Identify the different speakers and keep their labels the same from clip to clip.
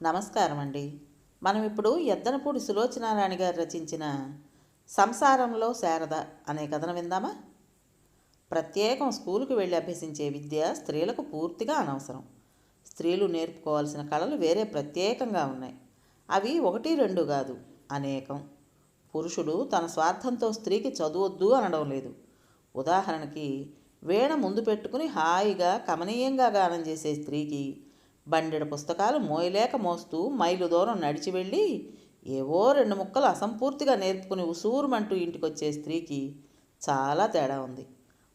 Speaker 1: నమస్కారం అండి. మనం ఇప్పుడు ఎద్దనపూడి సులోచనారాణి గారు రచించిన సంసారంలో శారద అనే కథను విందామా? ప్రత్యేకం స్కూలుకు వెళ్ళి అభ్యసించే విద్య స్త్రీలకు పూర్తిగా అనవసరం. స్త్రీలు నేర్పుకోవాల్సిన కళలు వేరే ప్రత్యేకంగా ఉన్నాయి. అవి ఒకటి రెండు కాదు, అనేకం. పురుషుడు తన స్వార్థంతో స్త్రీకి చదువొద్దు అనడం లేదు. ఉదాహరణకి వీణ ముందు పెట్టుకుని హాయిగా కమనీయంగా గానం చేసే స్త్రీకి బండెడు పుస్తకాలు మోయలేక మోస్తూ మైలు దూరం నడిచి వెళ్ళి ఏవో రెండు ముక్కలు అసంపూర్తిగా నేర్పుకుని ఉసూరుమంటూ ఇంటికొచ్చే స్త్రీకి చాలా తేడా ఉంది.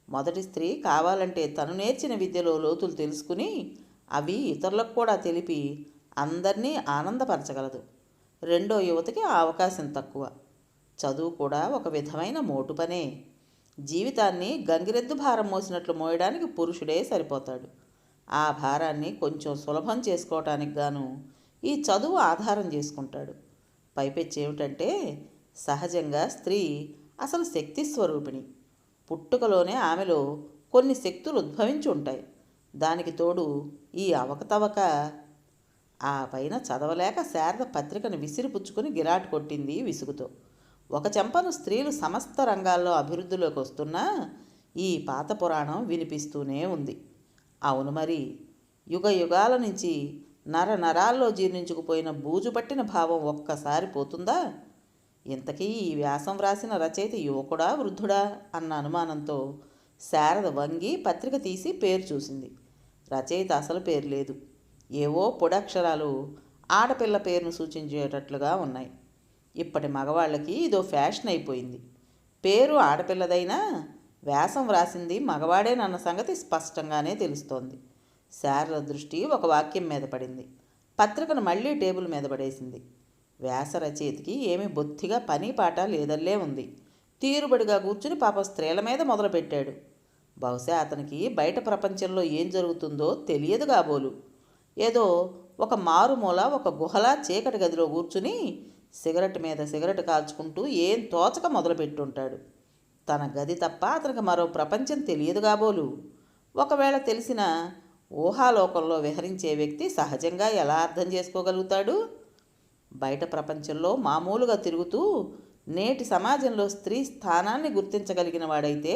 Speaker 1: మొదటి స్త్రీ కావాలంటే తను నేర్చిన విద్యలో లోతులు తెలుసుకుని అవి ఇతరులకు కూడా తెలిపి అందరినీ ఆనందపరచగలదు. రెండో యువతికి ఆ అవకాశం తక్కువ. చదువు కూడా ఒక విధమైన మోటు పనే. జీవితాన్ని గంగిరెద్దు భారం మోసినట్లు మోయడానికి పురుషుడే సరిపోతాడు. ఆ భారాన్ని కొంచెం సులభం చేసుకోవటానికి గాను ఈ చదువు ఆధారం చేసుకుంటాడు. పైపెచ్చి ఏమిటంటే, సహజంగా స్త్రీ అసలు శక్తి స్వరూపిణి. పుట్టుకలోనే ఆమెలో కొన్ని శక్తులు ఉద్భవించి ఉంటాయి. దానికి తోడు ఈ అవకతవక. ఆ పైన చదవలేక శారద పత్రికను విసిరిపుచ్చుకుని గిరాటు కొట్టింది విసుగుతో. ఒక చెంపను స్త్రీలు సమస్త రంగాల్లో అభివృద్ధిలోకి వస్తున్నా ఈ పాత పురాణం వినిపిస్తూనే ఉంది. అవును మరి, యుగ యుగాల నుంచి నరాల్లో జీర్ణించుకుపోయిన బూజు పట్టిన భావం ఒక్కసారి పోతుందా? ఇంతకీ ఈ వ్యాసం వ్రాసిన రచయిత యువకుడా వృద్ధుడా అన్న అనుమానంతో శారద వంగి పత్రిక తీసి పేరు చూసింది. రచయిత అసలు పేరు లేదు. ఏవో పొడక్షరాలు ఆడపిల్ల పేరును సూచించేటట్లుగా ఉన్నాయి. ఇప్పటి మగవాళ్ళకి ఇదో ఫ్యాషన్ అయిపోయింది. పేరు ఆడపిల్లదైనా వ్యాసం వ్రాసింది మగవాడేనన్న సంగతి స్పష్టంగానే తెలుస్తోంది. శారద దృష్టి ఒక వాక్యం మీద పడింది. పత్రికను మళ్ళీ టేబుల్ మీద పడేసింది. వ్యాస రచయితకి ఏమీ బొత్తిగా పని పాట లేదల్లే ఉంది. తీరుబడిగా కూర్చుని పాప స్త్రీల మీద మొదలుపెట్టాడు. బహుశా అతనికి బయట ప్రపంచంలో ఏం జరుగుతుందో తెలియదు కాబోలు. ఏదో ఒక మారుమూల ఒక గుహలా చీకటి గదిలో కూర్చుని సిగరెట్ మీద సిగరెట్ కాల్చుకుంటూ ఏం తోచక మొదలుపెట్టుంటాడు. తన గది తప్ప అతనికి మరో ప్రపంచం తెలియదు కాబోలు. ఒకవేళ తెలిసిన ఊహాలోకంలో విహరించే వ్యక్తి సహజంగా ఎలా అర్థం చేసుకోగలుగుతాడు? బయట ప్రపంచంలో మామూలుగా తిరుగుతూ నేటి సమాజంలో స్త్రీ స్థానాన్ని గుర్తించగలిగిన వాడైతే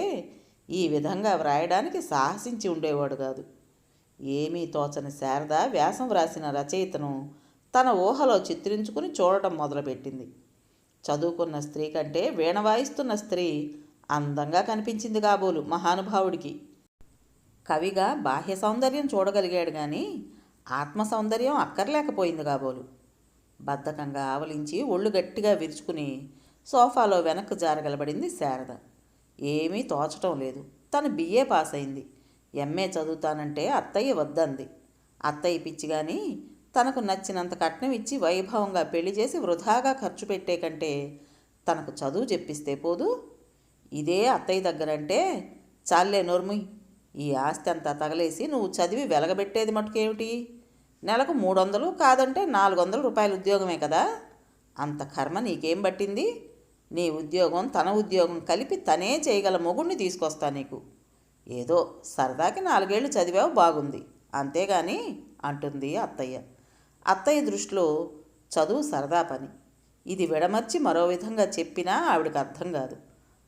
Speaker 1: ఈ విధంగా వ్రాయడానికి సాహసించి ఉండేవాడు కాదు. ఏమీ తోచని శారద వ్యాసం వ్రాసిన రచయితను తన ఊహలో చిత్రించుకుని చూడటం మొదలుపెట్టింది. చదువుకున్న స్త్రీ కంటే వీణ వాయిస్తున్న స్త్రీ అందంగా కనిపించింది కాబోలు మహానుభావుడికి. కవిగా బాహ్య సౌందర్యం చూడగలిగాడు కానీ ఆత్మ సౌందర్యం అక్కర్లేకపోయింది కాబోలు. బద్ధకంగా ఆవలించి ఒళ్ళు గట్టిగా విరుచుకుని సోఫాలో వెనక్కు జారగలబడింది శారద. ఏమీ తోచటం లేదు. తను బిఏ పాస్ అయింది. ఎంఏ చదువుతానంటే అత్తయ్య వద్దంది. అత్తయ్య పిచ్చి కానీ తనకు నచ్చినంత కట్నం ఇచ్చి వైభవంగా పెళ్లి చేసి వృధాగా ఖర్చు పెట్టే కంటే తనకు చదువు చెప్పిస్తే పోదు. ఇదే అత్తయ్య దగ్గరంటే, చాలే నోర్ముయ్, ఈ ఆస్తి అంతా తగలేసి నువ్వు చదివి వెలగబెట్టేది మటుకేమిటి? నెలకు 300 కాదంటే 400 రూపాయల ఉద్యోగమే కదా. అంత కర్మ నీకేం పట్టింది? నీ ఉద్యోగం తన ఉద్యోగం కలిపి తనే చేయగల మొగుణ్ణి తీసుకొస్తా నీకు. ఏదో సరదాకి 4 ఏళ్ళు చదివావు, బాగుంది, అంతేగాని అంటుంది అత్తయ్య. అత్తయ్య దృష్టిలో చదువు సరదా పని. ఇది విడమర్చి మరో విధంగా చెప్పినా ఆవిడకి అర్థం కాదు.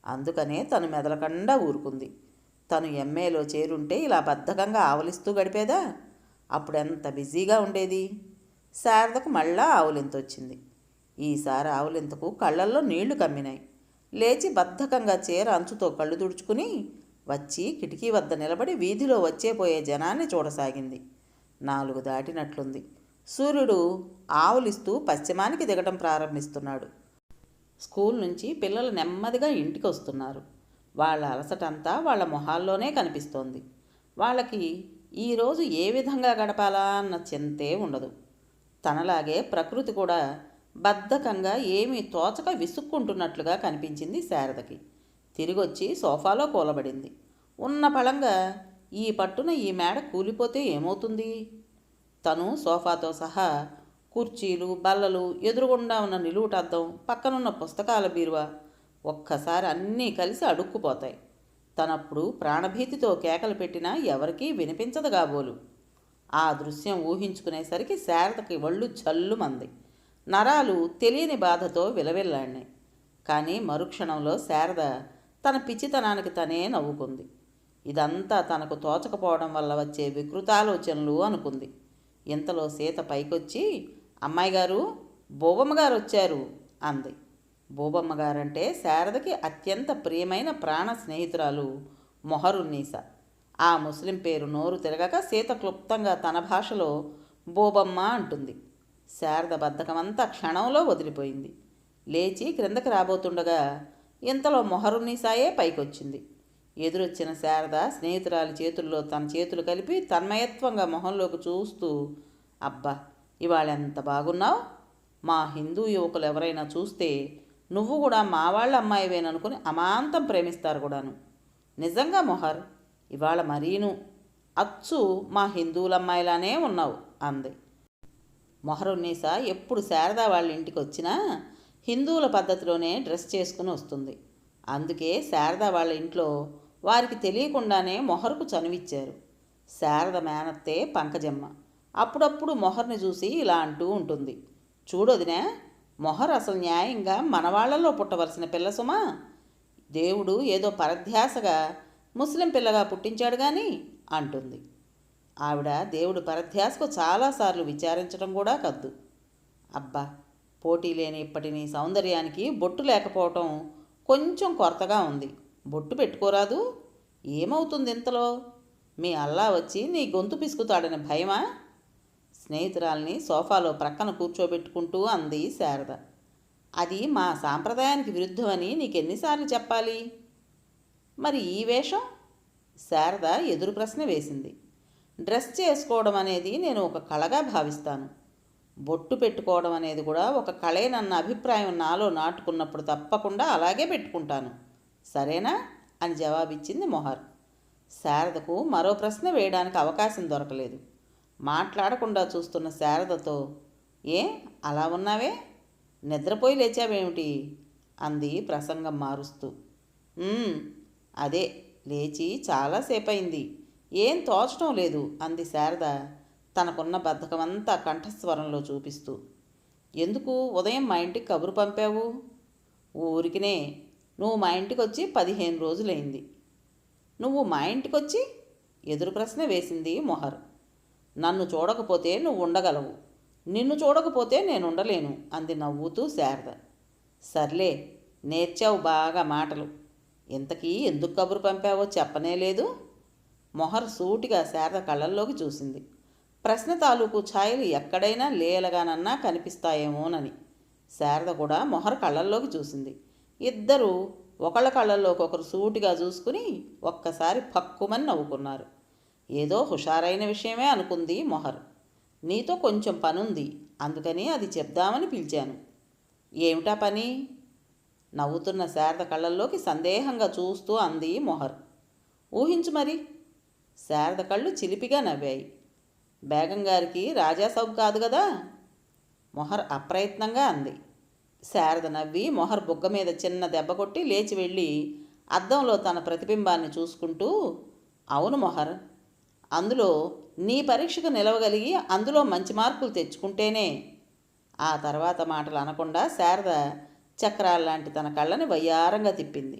Speaker 1: అందుకనే తను మెదలకుండా ఊరుకుంది. తను ఎంఏలో చేరుంటే ఇలా బద్ధకంగా ఆవలిస్తూ గడిపేదా? అప్పుడెంత బిజీగా ఉండేది. శారదకు మళ్ళా ఆవులింతొచ్చింది. ఈసారి ఆవులింతకు కళ్ళల్లో నీళ్లు కమ్మినాయి. లేచి బద్ధకంగా చీర అంచుతో కళ్ళు తుడుచుకుని వచ్చి కిటికీ వద్ద నిలబడి వీధిలో వచ్చేపోయే జనాన్ని చూడసాగింది. 4 దాటినట్లుంది. సూర్యుడు ఆవులిస్తూ పశ్చిమానికి దిగటం ప్రారంభిస్తున్నాడు. స్కూల్ నుంచి పిల్లలు నెమ్మదిగా ఇంటికి వస్తున్నారు. వాళ్ళ అలసటంతా వాళ్ళ మొహాల్లోనే కనిపిస్తోంది. వాళ్ళకి ఈరోజు ఏ విధంగా గడపాలా అన్న చింతే ఉండదు. తనలాగే ప్రకృతి కూడా బద్ధకంగా ఏమీ తోచక విసుక్కుంటున్నట్లుగా కనిపించింది శారదకి. తిరిగొచ్చి సోఫాలో కూలబడింది. ఉన్న పళంగా ఈ పట్టున ఈ మేడ కూలిపోతే ఏమవుతుంది? తను సోఫాతో సహా కుర్చీలు, బల్లలు, ఎదురుగుండా ఉన్న నిలువుటద్దం, పక్కనున్న పుస్తకాల బీరువా ఒక్కసారి అన్నీ కలిసి అడుక్కుపోతాయి. తనప్పుడు ప్రాణభీతితో కేకలు పెట్టినా ఎవరికీ వినిపించదు కాబోలు. ఆ దృశ్యం ఊహించుకునేసరికి శారదకి ఒళ్ళు జల్లుమంది. నరాలు తెలియని బాధతో విలవిల్లాడినాయి. కానీ మరుక్షణంలో శారద తన పిచ్చితనానికి తనే నవ్వుకుంది. ఇదంతా తనకు తోచకపోవడం వల్ల వచ్చే వికృతాలోచనలు అనుకుంది. ఇంతలో సీత పైకొచ్చి, అమ్మాయి గారు, బోబమ్మ గారు వచ్చారు అంది. బోబమ్మ గారంటే శారదకి అత్యంత ప్రియమైన ప్రాణ స్నేహితురాలు మొహరున్నీసా. ఆ ముస్లిం పేరు నోరు తిరగక సీత క్లుప్తంగా తన భాషలో బోబమ్మ అంటుంది. శారద బద్ధకమంతా క్షణంలో వదిలిపోయింది. లేచి క్రిందకి రాబోతుండగా ఇంతలో మొహరున్నీసాయే పైకొచ్చింది. ఎదురొచ్చిన శారద స్నేహితురాలి చేతుల్లో తన చేతులు కలిపి తన్మయత్వంగా మొహంలోకి చూస్తూ, అబ్బా, ఇవాళెంత బాగున్నావు! మా హిందూ యువకులు ఎవరైనా చూస్తే నువ్వు కూడా మా వాళ్ళ అమ్మాయివేననుకుని అమాంతం ప్రేమిస్తారు కూడాను. నిజంగా మొహర్, ఇవాళ మరీను అచ్చు మా హిందువులమ్మాయిలానే ఉన్నావు అంది. మొహరున్నీసా ఎప్పుడు శారద వాళ్ళ ఇంటికి వచ్చినా హిందువుల పద్ధతిలోనే డ్రెస్ చేసుకుని వస్తుంది. అందుకే శారద వాళ్ళ ఇంట్లో వారికి తెలియకుండానే మొహరుకు చనువిచ్చారు. శారద మేనత్తే పంకజమ్మ అప్పుడప్పుడు మొహర్ని చూసి ఇలా అంటూ ఉంటుంది, చూడొదినా, మొహర్ అసలు న్యాయంగా మనవాళ్లలో పుట్టవలసిన పిల్ల సుమా. దేవుడు ఏదో పరధ్యాసగా ముస్లిం పిల్లగా పుట్టించాడు కానీ అంటుంది. ఆవిడ దేవుడు పరధ్యాసకు చాలాసార్లు విచారించడం కూడా కద్దు. అబ్బా, పోటీ లేని ఇప్పటి నీ సౌందర్యానికి బొట్టు లేకపోవటం కొంచెం కొరతగా ఉంది. బొట్టు పెట్టుకోరాదు? ఏమవుతుంది ఇంతలో? మీ అల్లా వచ్చి నీ గొంతు పిసుకుతాడని భయమా? స్నేహితురాల్ని సోఫాలో ప్రక్కన కూర్చోబెట్టుకుంటూ అంది శారద. అది మా సాంప్రదాయానికి విరుద్ధమని నీకెన్నిసార్లు చెప్పాలి? మరి ఈ వేషం? శారద ఎదురు ప్రశ్న వేసింది. డ్రెస్ చేసుకోవడం అనేది నేను ఒక కళగా భావిస్తాను. బొట్టు పెట్టుకోవడం అనేది కూడా ఒక కళేనన్న అభిప్రాయం నాలో నాటుకున్నప్పుడు తప్పకుండా అలాగే పెట్టుకుంటాను. సరేనా అని జవాబిచ్చింది మొహర్. శారదకు మరో ప్రశ్న వేయడానికి అవకాశం దొరకలేదు. మాట్లాడకుండా చూస్తున్న శారదతో, ఏ అలా ఉన్నావే, నిద్రపోయి లేచావేమిటి అంది ప్రసంగం మారుస్తూ. అదే, లేచి చాలాసేపయింది, ఏం తోచడం లేదు అంది శారద తనకున్న బద్ధకమంతా కంఠస్వరంలో చూపిస్తూ. ఎందుకు ఉదయం మా ఇంటికి కబురు పంపావు? ఊరికినే. నువ్వు మా ఇంటికి వచ్చి 15 రోజులైంది. నువ్వు మా ఇంటికొచ్చి? ఎదురు ప్రశ్న వేసింది మొహర్. నన్ను చూడకపోతే నువ్వు ఉండగలవు, నిన్ను చూడకపోతే నేను ఉండలేను అంది నవ్వుతూ శారద. సర్లే, నేర్చావు బాగా మాటలు. ఇంతకీ ఎందుకు కబురు పంపావో చెప్పనే లేదు. మొహర్ సూటిగా శారద కళ్ళల్లోకి చూసింది. ప్రశ్న తాలూకు ఛాయలు ఎక్కడైనా లేలగానన్నా కనిపిస్తాయేమోనని. శారద కూడా మొహర్ కళ్ళల్లోకి చూసింది. ఇద్దరూ ఒకళ్ళ కళ్ళల్లోకి ఒకరు సూటిగా చూసుకుని ఒక్కసారి పక్కుమని నవ్వుకున్నారు. ఏదో హుషారైన విషయమే అనుకుంది మొహర్. నీతో కొంచెం పనుంది, అందుకని అది చెప్దామని పిలిచాను. ఏమిటా పని? నవ్వుతున్న శారద కళ్ళల్లోకి సందేహంగా చూస్తూ అంది మొహర్. ఊహించు మరి. శారద కళ్ళు చిలిపిగా నవ్వాయి. బేగం గారికి రాజాసౌబ్ కాదు కదా? మొహర్ అప్రయత్నంగా అంది. శారద నవ్వి మొహర్ బుగ్గ మీద చిన్న దెబ్బ కొట్టి లేచి వెళ్ళి అద్దంలో తన ప్రతిబింబాన్ని చూసుకుంటూ, అవును మొహర్, అందులో నీ పరీక్షకు నిలవగలిగి అందులో మంచి మార్కులు తెచ్చుకుంటేనే. ఆ తర్వాత మాటలు అనకుండా శారద చక్రాల్లాంటి తన కళ్ళని వయ్యారంగా తిప్పింది.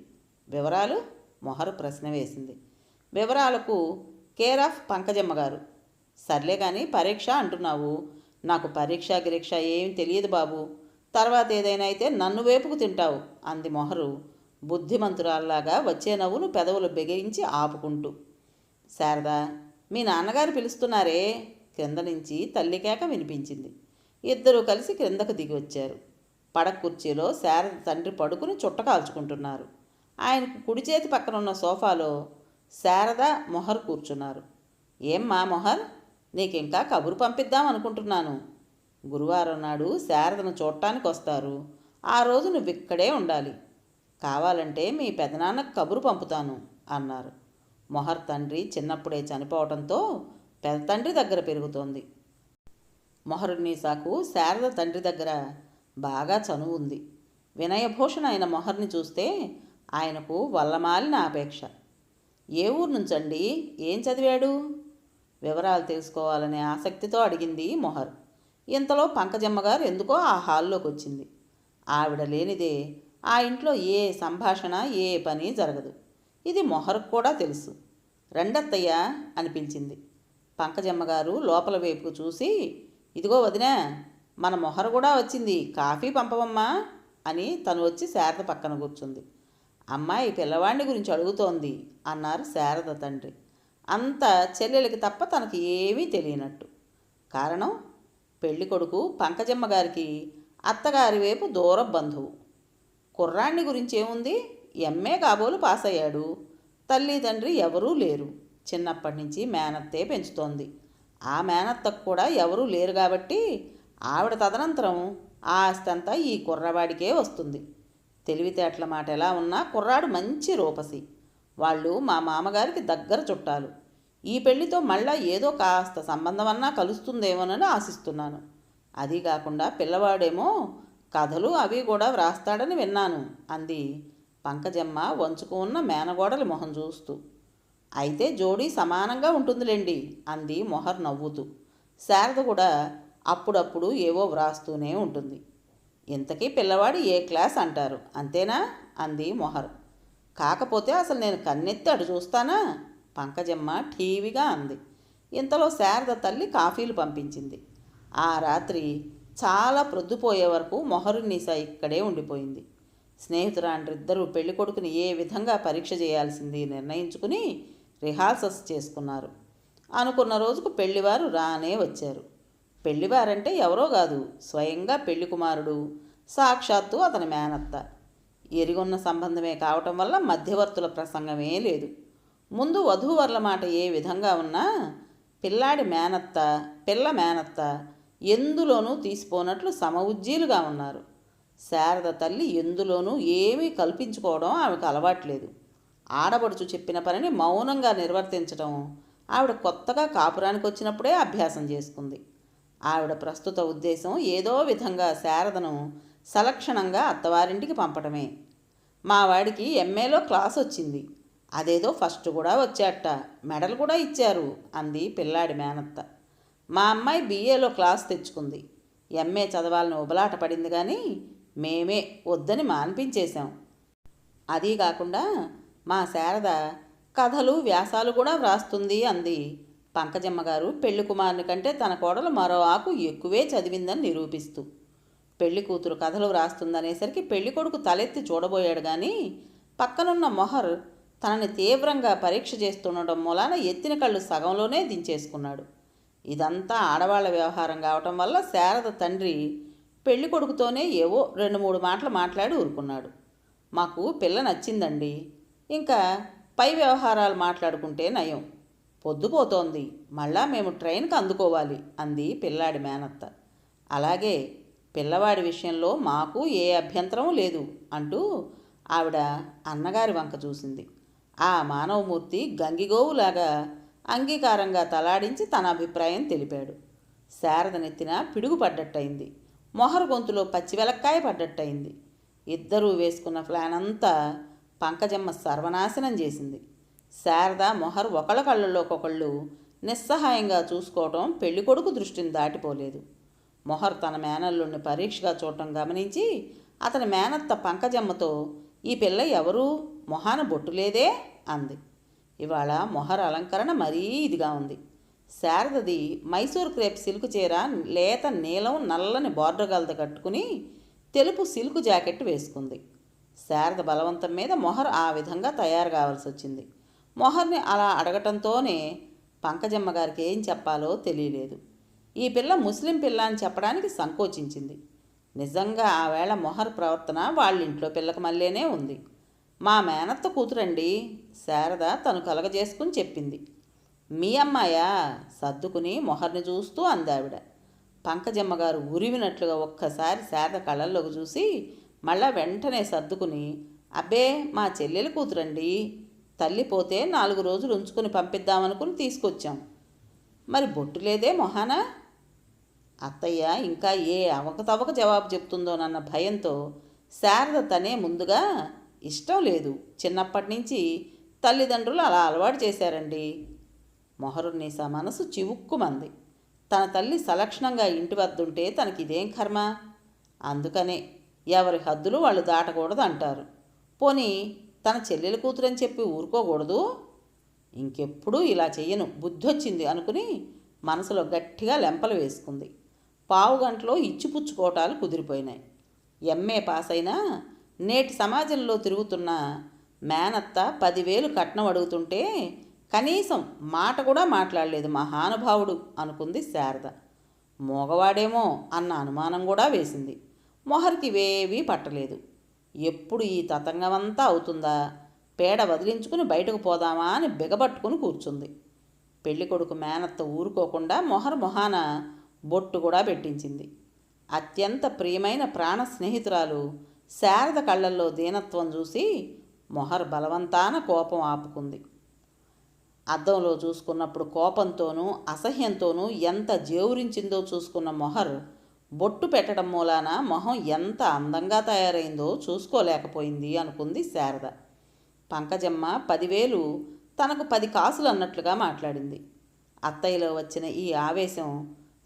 Speaker 1: వివరాలు? మొహరు ప్రశ్న వేసింది. వివరాలకు కేర్ ఆఫ్ పంకజమ్మ గారు. సర్లే కానీ పరీక్ష అంటున్నావు. నాకు పరీక్ష గిరీక్ష ఏం తెలియదు బాబు. తర్వాత ఏదైనా అయితే నన్ను వేపుకు తింటావు అంది మొహరు బుద్ధిమంతురాల్లాగా వచ్చే నవ్వును పెదవులు బెగిరించి ఆపుకుంటూ. శారదా, మీ నాన్నగారు పిలుస్తున్నారే. క్రింద నుంచి తల్లికేక వినిపించింది. ఇద్దరూ కలిసి క్రిందకు దిగి వచ్చారు. పడక కుర్చీలో శారద తండ్రి పడుకుని చుట్ట కాల్చుకుంటున్నారు. ఆయనకు కుడి చేతి పక్కన ఉన్న సోఫాలో శారద మొహర్ కూర్చున్నారు. ఏమ్మా మొహర్, నీకింకా కబురు పంపిద్దాం అనుకుంటున్నాను. గురువారం నాడు శారదను చూడటానికి వస్తారు. ఆ రోజు నువ్వు ఇక్కడే ఉండాలి. కావాలంటే మీ పెదనాన్నకు కబురు పంపుతాను అన్నారు. మొహర్ తండ్రి చిన్నప్పుడే చనిపోవడంతో పెదతండ్రి దగ్గర పెరుగుతోంది. మొహరున్నీసాకు శారద తండ్రి దగ్గర బాగా చనువు ఉంది. వినయభూషణ అయిన మొహర్ని చూస్తే ఆయనకు వల్లమాలిన ఆపేక్ష. ఏ ఊరు నుంచండి? ఏం చదివాడు? వివరాలు తెలుసుకోవాలనే ఆసక్తితో అడిగింది మొహర్. ఇంతలో పంకజమ్మ గారు ఎందుకో ఆ హాల్లోకి వచ్చింది. ఆవిడ లేనిదే ఆ ఇంట్లో ఏ సంభాషణ ఏ పని జరగదు. ఇది మొహర్కు కూడా తెలుసు. రెండత్తయ్యా అని పిలిచింది. పంకజమ్మ గారు లోపల వైపుకు చూసి, ఇదిగో వదినా, మన మొహర్ కూడా వచ్చింది, కాఫీ పంపవమ్మా అని తను వచ్చి శారద పక్కన కూర్చుంది. అమ్మాయి పిల్లవాడిని గురించి అడుగుతోంది అన్నారు శారద తండ్రి. అంత చెల్లెలకి తప్ప తనకి ఏమీ తెలియనట్టు. కారణం, పెళ్ళికొడుకు పంకజమ్మ గారికి అత్తగారి వైపు దూర బంధువు. కుర్రాణ్ణి గురించి ఏముంది, ఎంఏ కాబోలు పాస్ అయ్యాడు. తల్లి తండ్రి ఎవరూ లేరు. చిన్నప్పటి నుంచి మేనత్తే పెంచుతోంది. ఆ మేనత్తకు కూడా ఎవరూ లేరు కాబట్టి ఆవిడ తదనంతరం ఆ ఆస్తి అంతా ఈ కుర్రవాడికే వస్తుంది. తెలివితేటల మాట ఎలా ఉన్నా కుర్రాడు మంచి రూపసి. వాళ్ళు మా మామగారికి దగ్గర చుట్టాలు. ఈ పెళ్లితో మళ్ళా ఏదో కాస్త సంబంధం అన్నా కలుస్తుందేమోనని ఆశిస్తున్నాను. అది కాకుండా పిల్లవాడేమో కథలు అవి కూడా వ్రాస్తాడని విన్నాను అంది పంకజమ్మ వంచుకు ఉన్న మేనగోడలి మొహం చూస్తూ. అయితే జోడీ సమానంగా ఉంటుందిలేండి అంది మొహర్ నవ్వుతూ. శారద కూడా అప్పుడప్పుడు ఏవో వ్రాస్తూనే ఉంటుంది. ఇంతకీ పిల్లవాడు ఏ క్లాస్ అంటారు అంతేనా అంది మొహర్. కాకపోతే అసలు నేను కన్నెత్తి అటు చూస్తానా పంకజమ్మ ఠీవిగా అంది. ఇంతలో శారద తల్లి కాఫీలు పంపించింది. ఆ రాత్రి చాలా ప్రొద్దుపోయే వరకు మొహరు నిసా ఇక్కడే ఉండిపోయింది. స్నేహితురాండ్రిద్దరూ పెళ్ళికొడుకుని ఏ విధంగా పరీక్ష చేయాల్సింది నిర్ణయించుకుని రిహార్సల్స్ చేసుకున్నారు. అనుకున్న రోజుకు పెళ్లివారు రానే వచ్చారు. పెళ్లివారంటే ఎవరో కాదు, స్వయంగా పెళ్లి కుమారుడు, సాక్షాత్తు అతని మేనత్త. ఎరిగొన్న సంబంధమే కావటం వల్ల మధ్యవర్తుల ప్రసంగమే లేదు. ముందు వధూవరుల మాట ఏ విధంగా ఉన్నా పిల్లాడి మేనత్త పిల్ల మేనత్త ఎందులోనూ తీసిపోనట్లు సమఉజ్జీలుగా ఉన్నారు. శారద తల్లి ఎందులోనూ ఏమీ కల్పించుకోవడం ఆమెకు అలవాట్లేదు. ఆడబడుచు చెప్పిన పనిని మౌనంగా నిర్వర్తించడం ఆవిడ కొత్తగా కాపురానికి వచ్చినప్పుడే అభ్యాసం చేసుకుంది. ఆవిడ ప్రస్తుత ఉద్దేశం ఏదో విధంగా శారదను సలక్షణంగా అత్తవారింటికి పంపటమే. మా వాడికి ఎంఏలో క్లాస్ వచ్చింది, అదేదో ఫస్ట్ కూడా వచ్చాట, మెడల్ కూడా ఇచ్చారు అంది పిల్లాడి మేనత్త. మా అమ్మాయి బిఏలో క్లాస్ తెచ్చుకుంది, ఎంఏ చదవాలని ఉబలాట పడింది కానీ మేమే వద్దని మాన్పించేశాం. అదీ కాకుండా మా శారద కథలు వ్యాసాలు కూడా వ్రాస్తుంది అంది పంకజమ్మ గారు పెళ్లి కుమారుని కంటే తన కోడలు మరో ఆకు ఎక్కువే చదివిందని నిరూపిస్తూ. పెళ్లి కూతురు కథలు వ్రాస్తుందనేసరికి పెళ్లి కొడుకు తలెత్తి చూడబోయాడు కానీ పక్కనున్న మొహర్ తనని తీవ్రంగా పరీక్ష చేస్తుండడం మూలాన ఎత్తిన కళ్ళు సగంలోనే దించేసుకున్నాడు. ఇదంతా ఆడవాళ్ల వ్యవహారం కావటం వల్ల శారద తండ్రి పెళ్లి కొడుకుతోనే ఏవో 2-3 మాటలు మాట్లాడి ఊరుకున్నాడు. మాకు పిల్ల నచ్చిందండి, ఇంకా పై వ్యవహారాలు మాట్లాడుకుంటే నయం, పొద్దుపోతోంది, మళ్ళా మేము ట్రైన్కి అందుకోవాలి అంది పిల్లాడి మేనత్త. అలాగే, పిల్లవాడి విషయంలో మాకు ఏ అభ్యంతరం లేదు అంటూ ఆవిడ అన్నగారి వంక చూసింది. ఆ మానవమూర్తి గంగిగోవులాగా అంగీకారంగా తలాడించి తన అభిప్రాయం తెలిపాడు. శారద నెత్తిన పిడుగు పడ్డట్టయింది, మొహరు గొంతులో పచ్చివెలక్కాయ పడ్డట్టయింది. ఇద్దరూ వేసుకున్న ప్లాన్ అంతా పంకజమ్మ సర్వనాశనం చేసింది. శారద మొహర్ ఒకళ్ళ కళ్ళల్లోకొకళ్ళు నిస్సహాయంగా చూసుకోవటం పెళ్ళికొడుకు దృష్టిని దాటిపోలేదు. మొహర్ తన మేనల్లుడిని పరీక్షగా చూడటం గమనించి అతని మేనత్త పంకజమ్మతో, ఈ పిల్ల ఎవరు, మొహాన బొట్టు లేదే అంది. ఇవాళ మొహర్ అలంకరణ మరీ ఇదిగా ఉంది. శారదది మైసూర్ క్రేప్ సిల్కు చీర, లేత నీలం నల్లని బార్డర్ గలద కట్టుకుని తెలుపు సిల్కు జాకెట్ వేసుకుంది. శారద బలవంతం మీద మొహర్ ఆ విధంగా తయారు కావాల్సి వచ్చింది. మొహర్ని అలా అడగటంతోనే పంకజమ్మ గారికి ఏం చెప్పాలో తెలియలేదు. ఈ పిల్ల ముస్లిం పిల్ల అని చెప్పడానికి సంకోచించింది. నిజంగా ఆ వేళ మొహర్ ప్రవర్తన వాళ్ళింట్లో పిల్లకి మళ్ళీనే ఉంది. మా మేనత్త కూతురండి శారద తను కలగజేసుకుని చెప్పింది. మీ అమ్మాయా సర్దుకుని మొహర్ని చూస్తూ అందావిడ. పంకజమ్మ గారు ఉరివినట్లుగా ఒక్కసారి శారద కళ్ళల్లోకి చూసి మళ్ళా వెంటనే సర్దుకుని, అబ్బే మా చెల్లెలి కూతురండి, తల్లి పోతే 4 రోజులు ఉంచుకుని పంపిద్దామనుకుని తీసుకొచ్చాం, మరి బొట్టు లేదే మొహాన. అత్తయ్య ఇంకా ఏ అవకతవక జవాబు చెప్తుందోనన్న భయంతో శారద తనే ముందుగా, ఇష్టం లేదు, చిన్నప్పటి నుంచి తల్లిదండ్రులు అలా అలవాటు చేశారండి. మొహరున్నీసా మనసు చివుక్కుమంది. తన తల్లి సలక్షణంగా ఇంటి వద్దుంటే తనకిదేం కర్మ? అందుకనే ఎవరి హద్దులు వాళ్ళు దాటకూడదు అంటారు. పోనీ తన చెల్లెల కూతురని చెప్పి ఊరుకోకూడదు. ఇంకెప్పుడూ ఇలా చెయ్యను, బుద్ధొచ్చింది అనుకుని మనసులో గట్టిగా లెంపలు వేసుకుంది. పావుగంటలో ఇచ్చిపుచ్చుకోవటాలు కుదిరిపోయినాయి. ఎంఏ పాస్ అయినా నేటి సమాజంలో తిరుగుతున్న మేనత్త 10,000 కట్నం అడుగుతుంటే కనీసం మాట కూడా మాట్లాడలేదు మహానుభావుడు అనుకుంది శారద. మోగవాడేమో అన్న అనుమానం కూడా వేసింది. మొహర్కి ఇవేవీ పట్టలేదు. ఎప్పుడు ఈ తతంగమంతా అవుతుందా, పేడ వదిలించుకుని బయటకు పోదామా అని బిగబట్టుకుని కూర్చుంది. పెళ్ళికొడుకు మేనత్త ఊరుకోకుండా మొహాన బొట్టు కూడా పెట్టించింది. అత్యంత ప్రియమైన ప్రాణ స్నేహితురాలు శారద కళ్ళల్లో దీనత్వం చూసి మొహర్ బలవంతాన కోపం ఆపుకుంది. అద్దంలో చూసుకున్నప్పుడు కోపంతోనూ అసహ్యంతోనూ ఎంత జేవురించిందో చూసుకున్న మొహర్ బొట్టు పెట్టడం మూలాన మొహం ఎంత అందంగా తయారైందో చూసుకోలేకపోయింది అనుకుంది శారద. పంకజమ్మ 10,000 తనకు 10 కాసులు అన్నట్లుగా మాట్లాడింది. అత్తయ్యలో వచ్చిన ఈ ఆవేశం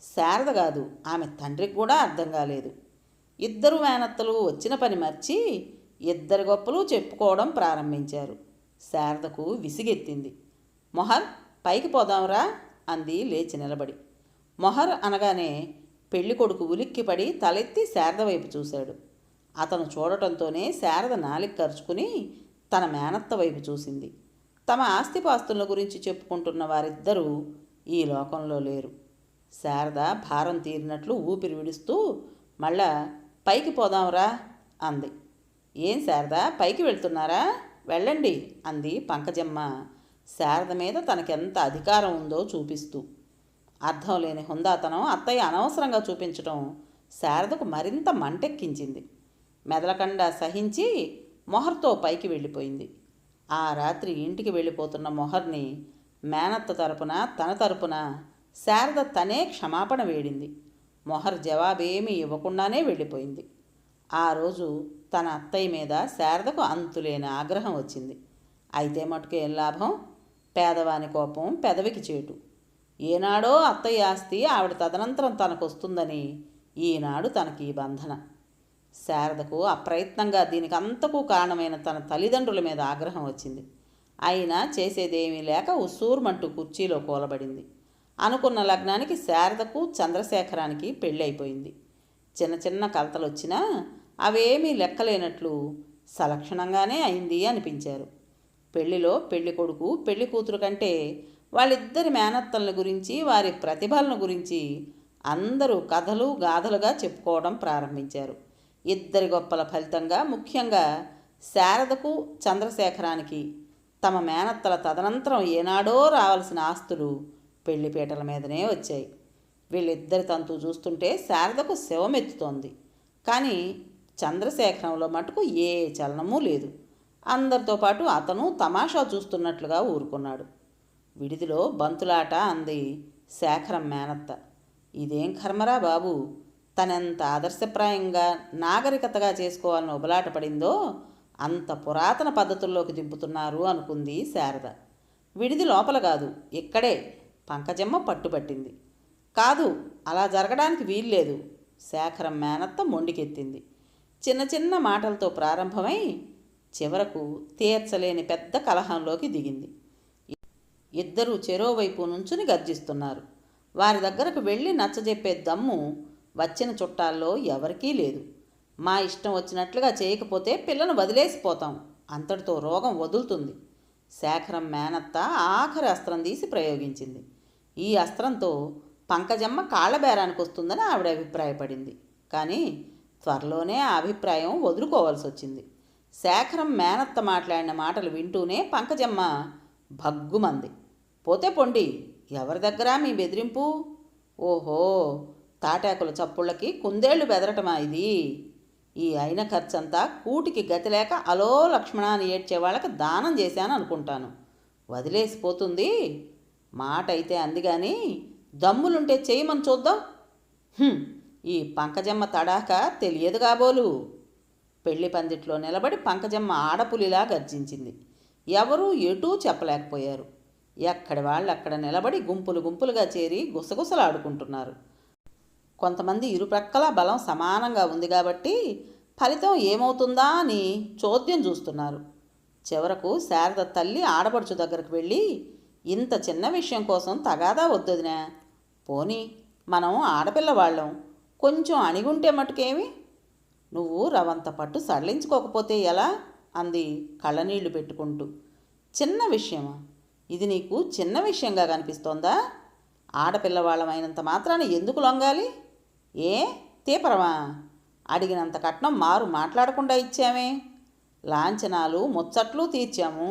Speaker 1: శారద కాదు, ఆమె తండ్రికి కూడా అర్థం కాలేదు. ఇద్దరు మేనత్తలు వచ్చిన పని మర్చి ఇద్దరి గొప్పలు చెప్పుకోవడం ప్రారంభించారు. శారదకు విసిగెత్తింది. మొహర్, పైకి పోదాంరా అంది లేచి నిలబడి. మొహర్ అనగానే పెళ్ళికొడుకు ఉలిక్కిపడి తలెత్తి శారద వైపు చూశాడు. అతను చూడటంతోనే శారద నాలిక కరుచుకుని తన మేనత్త వైపు చూసింది. తమ ఆస్తిపాస్తుల గురించి చెప్పుకుంటున్న వారిద్దరూ ఈ లోకంలో లేరు. శారద భారం తీరినట్లు ఊపిరి విడుస్తూ మళ్ళా పైకి పోదాంరా అంది. ఏం శారద, పైకి వెళ్తున్నారా? వెళ్ళండి అంది పంకజమ్మ శారద మీద తనకెంత అధికారం ఉందో చూపిస్తూ. అర్థం లేని హుందాతనం అత్తయ్య అనవసరంగా చూపించటం శారదకు మరింత మంటెక్కించింది. మెదలకుండా సహించి మొహర్తో పైకి వెళ్ళిపోయింది. ఆ రాత్రి ఇంటికి వెళ్ళిపోతున్న మొహర్ని మేనత్త తరపున తన తరపున శారద తనే క్షమాపణ వేడింది. మొహర్ జవాబేమీ ఇవ్వకుండానే వెళ్ళిపోయింది. ఆ రోజు తన అత్తయ్య మీద శారదకు అంతులేని ఆగ్రహం వచ్చింది. అయితే మటుకు ఏం లాభం? పేదవాని కోపం పెదవికి చేటు. ఏనాడో అత్తయ్య ఆస్తి ఆవిడ తదనంతరం తనకొస్తుందని ఈనాడు తనకి బంధన. శారదకు అప్రయత్నంగా దీనికి అంతకు కారణమైన తన తల్లిదండ్రుల మీద ఆగ్రహం వచ్చింది. అయినా చేసేదేమీ లేక ఉసూర్మంటూ కుర్చీలో కూలబడింది. అనుకున్న లగ్నానికి శారదకు చంద్రశేఖరానికి పెళ్ళి అయిపోయింది. చిన్న చిన్న కలతలు వచ్చినా అవేమీ లెక్కలేనట్లు సలక్షణంగానే అయింది అనిపించారు. పెళ్లిలో పెళ్లి కొడుకు పెళ్లి కూతురు కంటే వాళ్ళిద్దరి మేనత్తల గురించి వారి ప్రతిభలను గురించి అందరూ కథలు గాథలుగా చెప్పుకోవడం ప్రారంభించారు. ఇద్దరి గొప్పల ఫలితంగా ముఖ్యంగా శారదకు చంద్రశేఖరానికి తమ మేనత్తల తదనంతరం ఏనాడో రావాల్సిన ఆస్తులు పెళ్లిపీటల మీదనే వచ్చాయి. వీళ్ళిద్దరి తంతు చూస్తుంటే శారదకు శవమెత్తుతోంది. కానీ చంద్రశేఖరంలో మటుకు ఏ చలనమూ లేదు. అందరితో పాటు అతను తమాషా చూస్తున్నట్లుగా ఊరుకున్నాడు. విడిదిలో బంతులాట అంది శేఖరం మేనత్త. ఇదేం కర్మరా బాబు, తనెంత ఆదర్శప్రాయంగా నాగరికతగా చేసుకోవాలని ఉబలాట పడిందో అంత పురాతన పద్ధతుల్లోకి దింపుతున్నారు అనుకుంది శారద. విడిది లోపల కాదు, ఇక్కడే పంకజమ్మ పట్టుబట్టింది. కాదు, అలా జరగడానికి వీల్లేదు శేఖరం మేనత్త మొండికెత్తింది. చిన్న చిన్న మాటలతో ప్రారంభమై చివరకు తీర్చలేని పెద్ద కలహంలోకి దిగింది. ఇద్దరూ చెరోవైపు నుంచుని గర్జిస్తున్నారు. వారి దగ్గరకు వెళ్ళి నచ్చజెప్పే దమ్ము వచ్చిన చుట్టాల్లో ఎవరికీ లేదు. మా ఇష్టం వచ్చినట్లుగా చేయకపోతే పిల్లను వదిలేసిపోతాం, అంతటితో రోగం వదులుతుంది. శేఖరం మేనత్త ఆఖరి అస్త్రం తీసి ప్రయోగించింది. ఈ అస్త్రంతో పంకజమ్మ కాళ్ళబేరానికి వస్తుందని ఆవిడ అభిప్రాయపడింది. కానీ త్వరలోనే ఆ అభిప్రాయం వదులుకోవాల్సి వచ్చింది. శేఖరం మేనత్త మాట్లాడిన మాటలు వింటూనే పంకజమ్మ భగ్గుమంది. పోతే పొండి, ఎవరి దగ్గర మీ బెదిరింపు? ఓహో, తాటాకుల చప్పుళ్ళకి కుందేళ్లు బెదరటమా ఇది? ఈ అయిన ఖర్చంతా కూటికి గతి లేక అలో లక్ష్మణ అని ఏడ్చే వాళ్ళకి దానం చేశాను అనుకుంటాను. వదిలేసిపోతుంది మాట అయితే అంది కానీ దమ్ములుంటే చేయమని చూద్దాం. ఈ పంకజమ్మ తడాక తెలియదు కాబోలు. పెళ్లి పందిట్లో నిలబడి పంకజమ్మ ఆడపులిలా గర్జించింది. ఎవరూ ఎటూ చెప్పలేకపోయారు. ఎక్కడి వాళ్ళు అక్కడ నిలబడి గుంపులు గుంపులుగా చేరి గుసగుసలాడుకుంటున్నారు. కొంతమంది ఇరుప్రక్కల బలం సమానంగా ఉంది కాబట్టి ఫలితం ఏమవుతుందా అని చోద్యం చూస్తున్నారు. చివరకు శారద తల్లి ఆడపడుచు దగ్గరకు వెళ్ళి, ఇంత చిన్న విషయం కోసం తగాదా వద్దొదినా, పోనీ మనం ఆడపిల్లవాళ్ళం, కొంచెం అణిగుంటే మటుకేమి, నువ్వు రవంత పట్టు సడలించుకోకపోతే ఎలా అంది కళ్ళనీళ్లు పెట్టుకుంటూ. చిన్న విషయమా? ఇది నీకు చిన్న విషయంగా కనిపిస్తోందా? ఆడపిల్లవాళ్ళమైనంత మాత్రాన ఎందుకు లొంగాలి? ఏ తీపరమా? అడిగినంత కట్నం మారు మాట్లాడకుండా ఇచ్చామే, లాంఛనాలు ముచ్చట్లు తీర్చాము,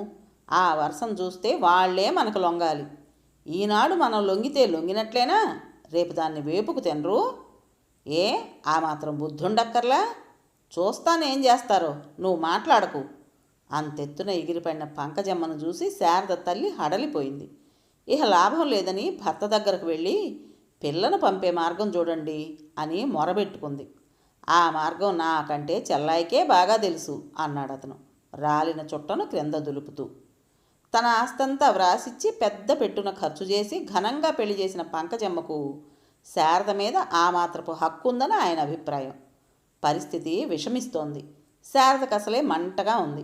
Speaker 1: ఆ వర్షం చూస్తే వాళ్లే మనకు లొంగాలి. ఈనాడు మనం లొంగితే లొంగినట్లేనా, రేపు దాన్ని వేపుకు తినరు? ఏ ఆ మాత్రం బుద్ధుండక్కర్లా? చూస్తానేం చేస్తారో, నువ్వు మాట్లాడకు. అంతెత్తున ఎగిరిపడిన పంకజమ్మను చూసి శారద తల్లి హడలిపోయింది. ఇహ లాభం లేదని భర్త దగ్గరకు వెళ్ళి, పిల్లను పంపే మార్గం చూడండి అని మొరబెట్టుకుంది. ఆ మార్గం నాకంటే చెల్లాయికే బాగా తెలుసు అన్నాడు అతను, రాలిన చుట్టను క్రింద దులుపుతూ. తన ఆస్తంతా వ్రాసిచ్చి పెద్ద పెట్టున ఖర్చు చేసి ఘనంగా పెళ్లి చేసిన పంకజమ్మకు శారద మీద ఆ మాత్రపు హక్కు ఉందని ఆయన అభిప్రాయం. పరిస్థితి విషమిస్తోంది. శారదకు అసలే మంటగా ఉంది.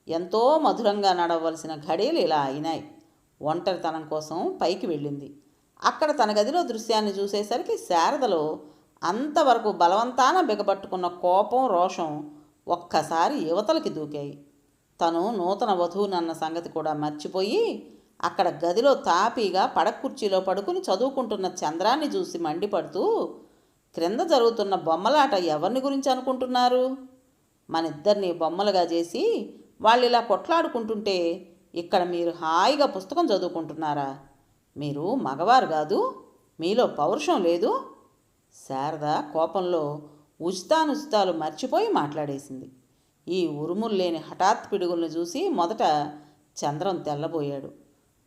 Speaker 1: ఎంతో మధురంగా నడవలసిన ఘడియలు ఇలా అయినాయి. ఒంటరితనం కోసం పైకి వెళ్ళింది. అక్కడ తన గదిలో దృశ్యాన్ని చూసేసరికి శారదలో అంతవరకు బలవంతాన బిగబట్టుకున్న కోపం, రోషం ఒక్కసారి యువతలకి దూకాయి. తను నూతన వధువునన్న సంగతి కూడా మర్చిపోయి అక్కడ గదిలో తాపీగా పడకుర్చీలో పడుకుని చదువుకుంటున్న చంద్రాన్ని చూసి మండిపడుతూ, క్రింద జరుగుతున్న బొమ్మలాట ఎవరిని గురించి అనుకుంటున్నారు? మనిద్దరిని బొమ్మలుగా చేసి వాళ్ళు ఇలా కొట్లాడుకుంటుంటే ఇక్కడ మీరు హాయిగా పుస్తకం చదువుకుంటున్నారా? మీరు మగవారు కాదు? మీలో పౌరుషం లేదు? శారద కోపంలో ఉచితానుచితాలు మర్చిపోయి మాట్లాడేసింది. ఈ ఉరుముల్లేని హఠాత్ పిడుగుల్ని చూసి మొదట చంద్రం తెల్లబోయాడు.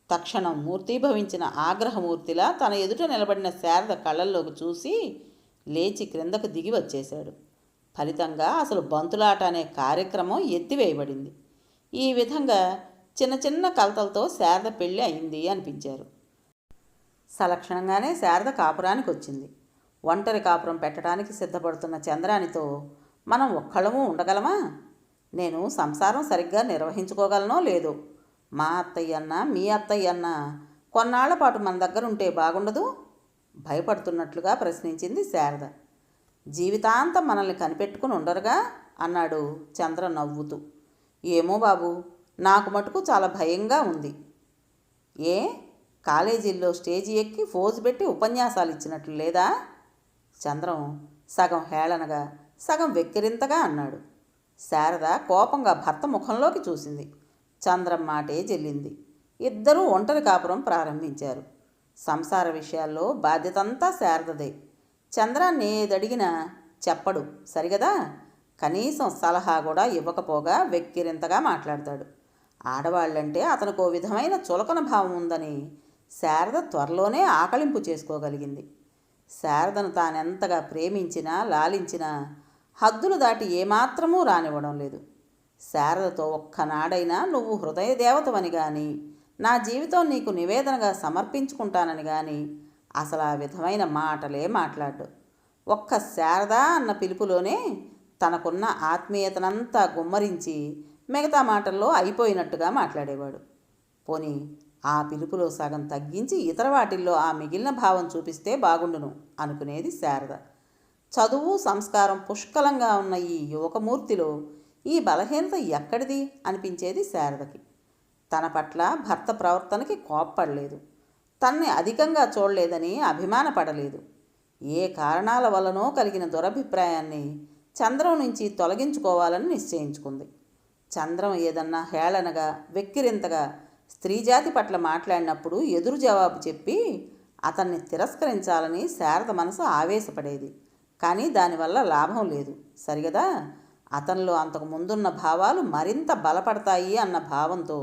Speaker 1: తక్షణం మూర్తీభవించిన ఆగ్రహమూర్తిలా తన ఎదుట నిలబడిన శారద కళ్ళల్లోకి చూసి లేచి క్రిందకు దిగి వచ్చేశాడు. ఫలితంగా అసలు బంతులాట అనే కార్యక్రమం ఎత్తివేయబడింది. ఈ విధంగా చిన్న చిన్న కలతలతో శారద పెళ్ళి అయింది అనిపించారు. సలక్షణంగానే శారద కాపురానికి వచ్చింది. ఒంటరి కాపురం పెట్టడానికి సిద్ధపడుతున్న చంద్రానితో మనం ఒక్కళ్ళము ఉండగలమా? నేను సంసారం సరిగ్గా నిర్వహించుకోగలనో లేదో, మా అత్తయ్యన్నా మీ అత్తయ్యన్నా కొన్నాళ్ల పాటు మన దగ్గర ఉంటే బాగుండదు? భయపడుతున్నట్లుగా ప్రశ్నించింది శారద. జీవితాంతం మనల్ని కనిపెట్టుకుని ఉండరుగా అన్నాడు చంద్ర నవ్వుతూ. ఏమో బాబు, నాకు మటుకు చాలా భయంగా ఉంది. ఏ కాలేజీల్లో స్టేజి ఎక్కి ఫోజు పెట్టి ఉపన్యాసాలు ఇచ్చినట్లు లేదా? చంద్రం సగం హేళనగా సగం వెక్కిరింతగా అన్నాడు. శారద కోపంగా భర్త ముఖంలోకి చూసింది. చంద్రం మాటే చెల్లింది. ఇద్దరూ ఒంటరి కాపురం ప్రారంభించారు. సంసార విషయాల్లో బాధ్యతంతా శారదదే. చంద్రాన్ని ఏదడిగినా చెప్పడు సరిగదా, కనీసం సలహా కూడా ఇవ్వకపోగా వెక్కిరింతగా మాట్లాడతాడు. ఆడవాళ్ళంటే అతనికి ఓ విధమైన చులకన భావం ఉందని శారద త్వరలోనే ఆకలింపు చేసుకోగలిగింది. శారదను తానెంతగా ప్రేమించినా లాలించినా హద్దులు దాటి ఏమాత్రమూ రానివ్వడం లేదు. శారదతో ఒక్కనాడైనా నువ్వు హృదయ దేవతవని కానీ, నా జీవితం నీకు నివేదనగా సమర్పించుకుంటానని కానీ అసలు ఆ విధమైన మాటలే మాట్లాడు. ఒక్క శారద అన్న పిలుపులోనే తనకున్న ఆత్మీయతనంతా గుమ్మరించి మిగతా మాటల్లో అయిపోయినట్టుగా మాట్లాడేవాడు. పోనీ ఆ పిలుపులో సగం తగ్గించి ఇతర వాటిల్లో ఆ మిగిలిన భావం చూపిస్తే బాగుండును అనుకునేది శారద. చదువు సంస్కారం పుష్కలంగా ఉన్న ఈ యువకమూర్తిలో ఈ బలహీనత ఎక్కడిది అనిపించేది శారదకి. తన పట్ల భర్త ప్రవర్తనకి కోప్పడలేదు. తనని అధికంగా చూడలేదని అభిమానపడలేదు. ఏ కారణాల వల్లనో కలిగిన దురభిప్రాయాన్ని చంద్రం నుంచి తొలగించుకోవాలని నిశ్చయించుకుంది. చంద్రం ఏదన్నా హేళనగా వెక్కిరింతగా స్త్రీజాతి పట్ల మాట్లాడినప్పుడు ఎదురు జవాబు చెప్పి అతన్ని తిరస్కరించాలని శారద మనసు ఆవేశపడేది. కానీ దానివల్ల లాభం లేదు సరిగదా. అతనిలో అంతకు ముందున్న భావాలు మరింత బలపడతాయి అన్న భావంతో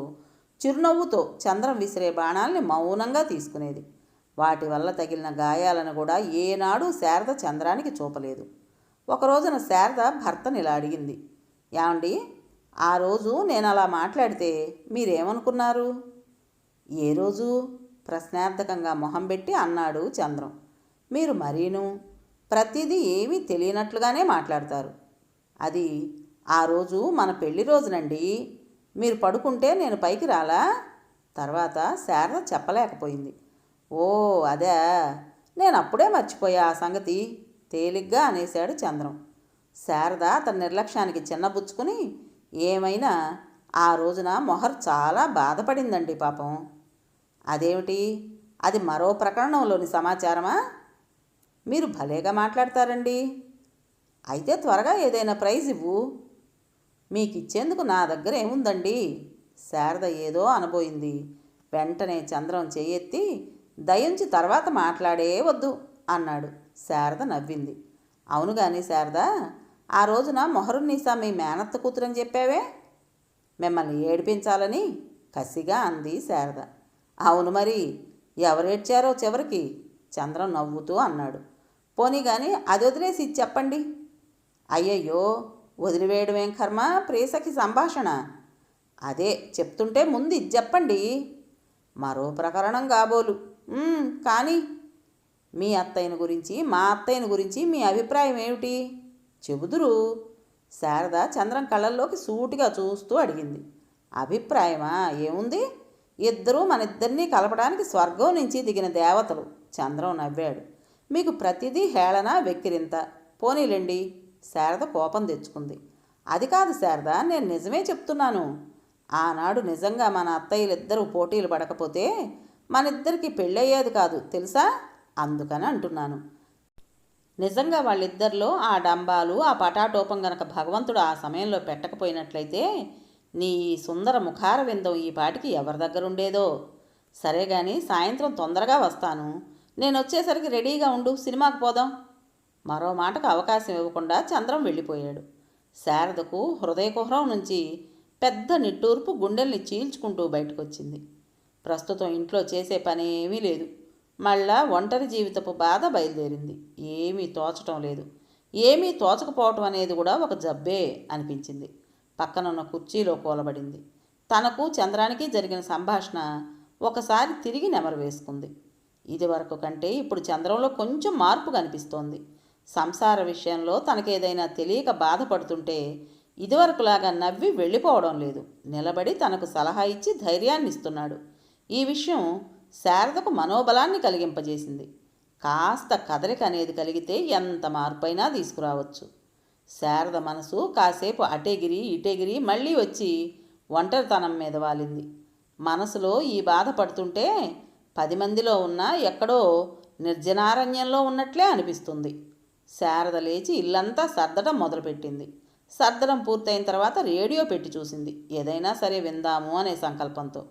Speaker 1: చిరునవ్వుతో చంద్రం విసిరే బాణాల్ని మౌనంగా తీసుకునేది. వాటి వల్ల తగిలిన గాయాలను కూడా ఏనాడు శారద చంద్రానికి చూపలేదు. ఒకరోజున శారద భర్తని ఇలా అడిగింది. ఏమండి, ఆ రోజు నేను అలా మాట్లాడితే మీరేమనుకున్నారు? ఏ రోజు? ప్రశ్నార్థకంగా మొహం పెట్టి అన్నాడు చంద్రం. మీరు మరీను ప్రతిదీ ఏమీ తెలియనట్లుగానే మాట్లాడతారు. అది ఆ రోజు మన పెళ్లి రోజునండి. మీరు పడుకుంటే నేను పైకి రాలా? తర్వాత శారద చెప్పలేకపోయింది. ఓ అదే, నేను అప్పుడే మర్చిపోయా ఆ సంగతి తేలిగ్గా అనేశాడు చంద్రం. శారద అతని నిర్లక్ష్యానికి చిన్నబుచ్చుకుని, ఏమైనా ఆ రోజున మొహర్ చాలా బాధపడిందండి పాపం. అదేమిటి? అది మరో ప్రకరణంలోని సమాచారమా? మీరు భలేగా మాట్లాడతారండి. అయితే త్వరగా ఏదైనా ప్రైజ్ ఇవ్వు. మీకిచ్చేందుకు నా దగ్గర ఏముందండి? శారద ఏదో అనబోయింది. వెంటనే చంద్రం చెయ్యెత్తి, దయుంచి తర్వాత మాట్లాడే వద్దు అన్నాడు. శారద నవ్వింది. అవును గాని శారద, ఆ రోజున మొహరున్నీసా మీ మేనత్త కూతురని చెప్పావే? మిమ్మల్ని ఏడిపించాలని కసిగా అంది శారద. అవును మరి, ఎవరేడ్చారో చివరికి? చంద్రం నవ్వుతూ అన్నాడు. పోనీ గాని అది వదిలేసి ఇది చెప్పండి. అయ్యయ్యో, వదిలివేయడమేం కర్మ, ప్రేసకి సంభాషణ. అదే చెప్తుంటే ముందు ఇది చెప్పండి. మరో ప్రకరణం కాబోలు. కానీ మీ అత్తయ్యని గురించి మా అత్తయ్యని గురించి మీ అభిప్రాయం ఏమిటి? చెబుదురు. శారద చంద్రం కళ్ళల్లోకి సూటిగా చూస్తూ అడిగింది. అభిప్రాయమా? ఏముంది? ఇద్దరూ మనిద్దరినీ కలపడానికి స్వర్గం నుంచి దిగిన దేవతలు. చంద్రం నవ్వాడు. మీకు ప్రతిదీ హేళన, వెక్కిరింత. పోనీలేండి. శారద కోపం తెచ్చుకుంది. అది కాదు శారద, నేను నిజమే చెప్తున్నాను. ఆనాడు నిజంగా మన అత్తయ్యలిద్దరూ పోటీలు పడకపోతే మనిద్దరికీ పెళ్ళయ్యేది కాదు తెలుసా? అందుకని అంటున్నాను. నిజంగా వాళ్ళిద్దరిలో ఆ డంబాలు, ఆ పటాటోపం గనక భగవంతుడు ఆ సమయంలో పెట్టకపోయినట్లయితే నీ సుందర ముఖార విందం ఈ పాటికి ఎవరి దగ్గర ఉండేదో. సరే గాని సాయంత్రం తొందరగా వస్తాను. నేను వచ్చేసరికి రెడీగా ఉండు, సినిమాకు పోదాం. మరో మాటకు అవకాశం ఇవ్వకుండా చంద్రం వెళ్ళిపోయాడు. శారదకు హృదయకుహరం నుంచి పెద్ద నిట్టూర్పు గుండెల్ని చీల్చుకుంటూ బయటకొచ్చింది. ప్రస్తుతం ఇంట్లో చేసే పని ఏమీ లేదు. మళ్ళా ఒంటరి జీవితపు బాధ బయలుదేరింది. ఏమీ తోచటం లేదు. ఏమీ తోచకపోవటం అనేది కూడా ఒక జబ్బే అనిపించింది. పక్కనున్న కుర్చీలో కూలబడింది. తనకు చంద్రానికి జరిగిన సంభాషణ ఒకసారి తిరిగి నెమరు వేసుకుంది. ఇదివరకు కంటే ఇప్పుడు చంద్రంలో కొంచెం మార్పు కనిపిస్తోంది. సంసార విషయంలో తనకేదైనా తెలియక బాధపడుతుంటే ఇదివరకులాగా నవ్వి వెళ్ళిపోవడం లేదు. నిలబడి తనకు సలహా ఇచ్చి ధైర్యాన్ని ఇస్తున్నాడు. ఈ విషయం శారదకు మనోబలాన్ని కలిగింపజేసింది. కాస్త కదలిక అనేది కలిగితే ఎంత మార్పైనా తీసుకురావచ్చు. శారద మనసు కాసేపు అటెగిరి ఇటెగిరి మళ్ళీ వచ్చి ఒంటరితనం మీద వాలింది. మనసులో ఈ బాధపడుతుంటే 10 మందిలో ఉన్నా ఎక్కడో నిర్జనారణ్యంలో ఉన్నట్లే అనిపిస్తుంది. శారద లేచి ఇల్లంతా సర్దడం మొదలుపెట్టింది. సర్దడం పూర్తయిన తర్వాత రేడియో పెట్టి చూసింది. ఏదైనా సరే విందాము అనే సంకల్పంతో.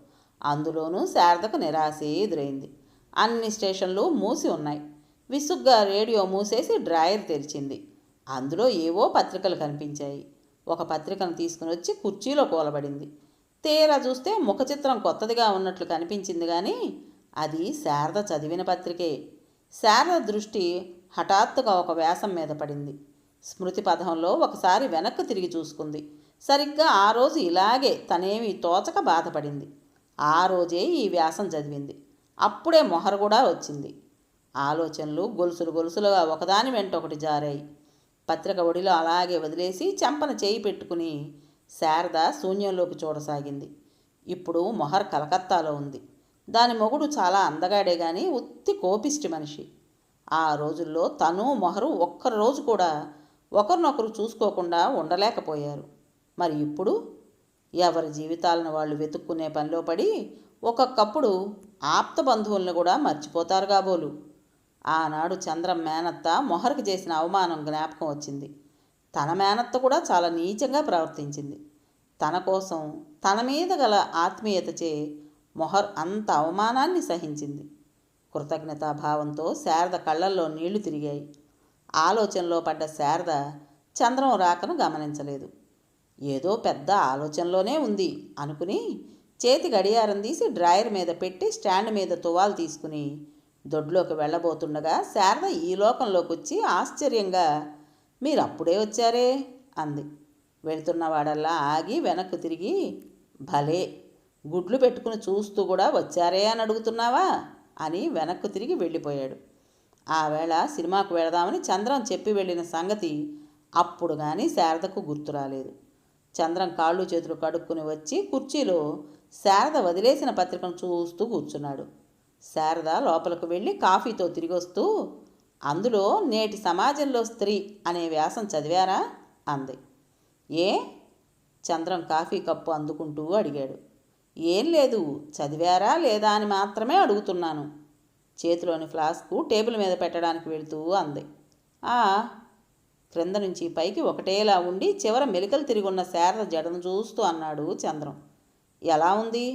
Speaker 1: అందులోనూ శారదకు నిరాశే ఎదురైంది. అన్ని స్టేషన్లు మూసి ఉన్నాయి. విసుగ్గా రేడియో మూసేసి డ్రాయర్ తెరిచింది. అందులో ఏవో పత్రికలు కనిపించాయి. ఒక పత్రికను తీసుకుని వచ్చి కుర్చీలో కూలబడింది. తీరా చూస్తే ముఖచిత్రం కొత్తదిగా ఉన్నట్లు కనిపించింది కానీ అది శారద చదివిన పత్రికే. శారద దృష్టి హఠాత్తుగా ఒక వ్యాసం మీద పడింది. స్మృతి పథంలో ఒకసారి వెనక్కు తిరిగి చూసుకుంది. సరిగ్గా ఆ రోజు ఇలాగే తనేమీ తోచక బాధపడింది. ఆ రోజే ఈ వ్యాసం చదివింది. అప్పుడే మొహరు కూడా వచ్చింది. ఆలోచనలు గొలుసులు గొలుసులుగా ఒకదాని వెంట ఒకటి జారాయి. పత్రిక ఒడిలో అలాగే వదిలేసి చెంపన చేయి పెట్టుకుని శారద శూన్యంలోకి చూడసాగింది. ఇప్పుడు మొహర్ కలకత్తాలో ఉంది. దాని మొగుడు చాలా అందగాడే గాని ఉత్తి కోపిష్టి మనిషి. ఆ రోజుల్లో తను మొహరు ఒక్కరోజు కూడా ఒకరినొకరు చూసుకోకుండా ఉండలేకపోయారు. మరి ఇప్పుడు ఎవరి జీవితాలను వాళ్ళు వెతుక్కునే పనిలో పడి ఒక్కొక్కప్పుడు ఆప్త బంధువులను కూడా మర్చిపోతారు కాబోలు. ఆనాడు చంద్రం మేనత్త మొహర్కి చేసిన అవమానం జ్ఞాపకం వచ్చింది. తన మేనత్త కూడా చాలా నీచంగా ప్రవర్తించింది. తన కోసం తన మీద గల ఆత్మీయతచే మొహర్ అంత అవమానాన్ని సహించింది. కృతజ్ఞతాభావంతో శారద కళ్ళల్లో నీళ్లు తిరిగాయి. ఆలోచనలో పడ్డ శారద చంద్రం రాకను గమనించలేదు. ఏదో పెద్ద ఆలోచనలోనే ఉంది అనుకుని చేతి గడియారం తీసి డ్రాయర్ మీద పెట్టి స్టాండ్ మీద తువాలు తీసుకుని దొడ్లోకి వెళ్ళబోతుండగా శారద ఈ లోకంలోకి వచ్చి ఆశ్చర్యంగా, మీరు అప్పుడే వచ్చారే అంది. వెళుతున్నవాడల్లా ఆగి వెనక్కు తిరిగి, భలే గుడ్లు పెట్టుకుని చూస్తూ కూడా వచ్చారే అని అడుగుతున్నావా అని వెనక్కు తిరిగి వెళ్ళిపోయాడు. ఆ వేళ సినిమాకు వెళదామని చంద్రం చెప్పి వెళ్ళిన సంగతి అప్పుడు కానీ శారదకు గుర్తు రాలేదు. చంద్రం కాళ్ళు చేతులు కడుక్కుని వచ్చి కుర్చీలో శారద వదిలేసిన పత్రికను చూస్తూ కూర్చున్నాడు. శారద లోపలికి వెళ్ళి కాఫీతో తిరిగి వస్తూ, అందులో నేటి సమాజంలో స్త్రీ అనే వ్యాసం చదివారా అంది. ఏ? చంద్రం కాఫీ కప్పు అందుకుంటూ అడిగాడు. ఏం లేదు, చదివారా లేదా అని మాత్రమే అడుగుతున్నాను. చేతిలోని ఫ్లాస్కు టేబుల్ మీద పెట్టడానికి వెళుతూ అంది. ఆ క్రింద నుంచి పైకి ఒకటేలా ఉండి చివర మెలికలు తిరిగున్న శారద జడను చూస్తూ అన్నాడు చంద్రం. ఎలా ఉంది?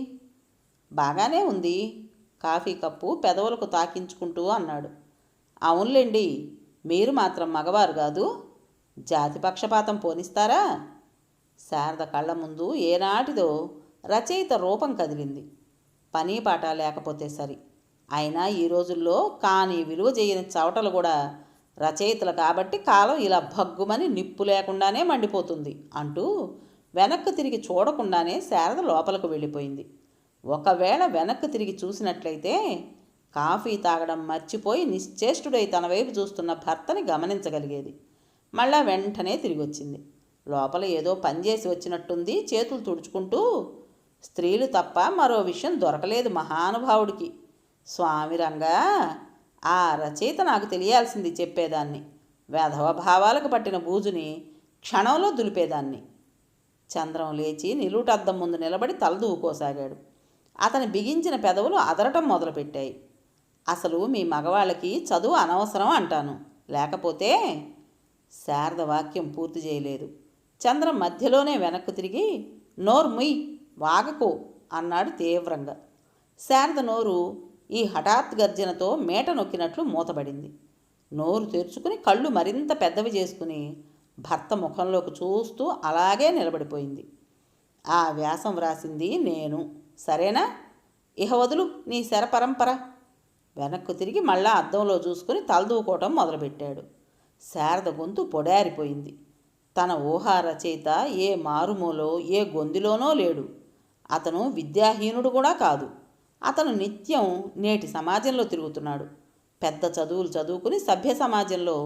Speaker 1: బాగానే ఉంది. కాఫీ కప్పు పెదవులకు తాకించుకుంటూ అన్నాడు. అవునులేండి, మీరు మాత్రం మగవారు కాదు, జాతిపక్షపాతం పోనిస్తారా? శారద కళ్ళ ముందు ఏనాటిదో రచయిత రూపం కదిలింది. పని పాట లేకపోతే సరి. అయినా ఈ రోజుల్లో కానీ విలువ చేయని చవటలు కూడా రచయితలు కాబట్టి కాలం ఇలా భగ్గుమని నిప్పు లేకుండానే మండిపోతుంది అంటూ వెనక్కు తిరిగి చూడకుండానే శారద లోపలకు వెళ్ళిపోయింది. ఒకవేళ వెనక్కు తిరిగి చూసినట్లయితే కాఫీ తాగడం మర్చిపోయి నిశ్చేష్టుడై తన వైపు చూస్తున్న భర్తని గమనించగలిగేది. మళ్ళా వెంటనే తిరిగి వచ్చింది. లోపల ఏదో పనిచేసి వచ్చినట్టుంది. చేతులు తుడుచుకుంటూ, స్త్రీలు తప్ప మరో విషయం దొరకలేదు మహానుభావుడికి. స్వామి రంగా, ఆ రచయిత నాకు తెలియాల్సింది చెప్పేదాన్ని. వేధవ భావాలకు పట్టిన బూజుని క్షణంలో దులిపేదాన్ని. చంద్రం లేచి నిలువుటద్దం ముందు నిలబడి తలదూకోసాగాడు. అతని బిగించిన పెదవులు అదరటం మొదలుపెట్టాయి. అసలు మీ మగవాళ్ళకి చదువు అనవసరం అంటాను, లేకపోతే శారద వాక్యం పూర్తి చేయలేదు. చంద్రం మధ్యలోనే వెనక్కు తిరిగి, నోరు ముయ్, వాగకు అన్నాడు తీవ్రంగా. శారద నోరు ఈ హఠాత్ గర్జనతో మేట నొక్కినట్లు మూతబడింది. నోరు తెరుచుకుని కళ్ళు మరింత పెద్దవి చేసుకుని భర్త ముఖంలోకి చూస్తూ అలాగే నిలబడిపోయింది. ఆ వ్యాసం వ్రాసింది నేను, సరేనా? ఇహ వదులు నీ శర పరంపర. వెనక్కు తిరిగి మళ్ళా అద్దంలో చూసుకుని తలదూకోవటం మొదలుపెట్టాడు. శారద గొంతు పొడారిపోయింది. తన ఊహా రచయిత ఏ మారుమూలో ఏ గొంతులోనో లేడు. అతను విద్యాహీనుడు కూడా కాదు. అతను నిత్యం నేటి సమాజంలో తిరుగుతున్నాడు. పెద్ద చదువులు చదువుకుని సభ్య సమాజంలో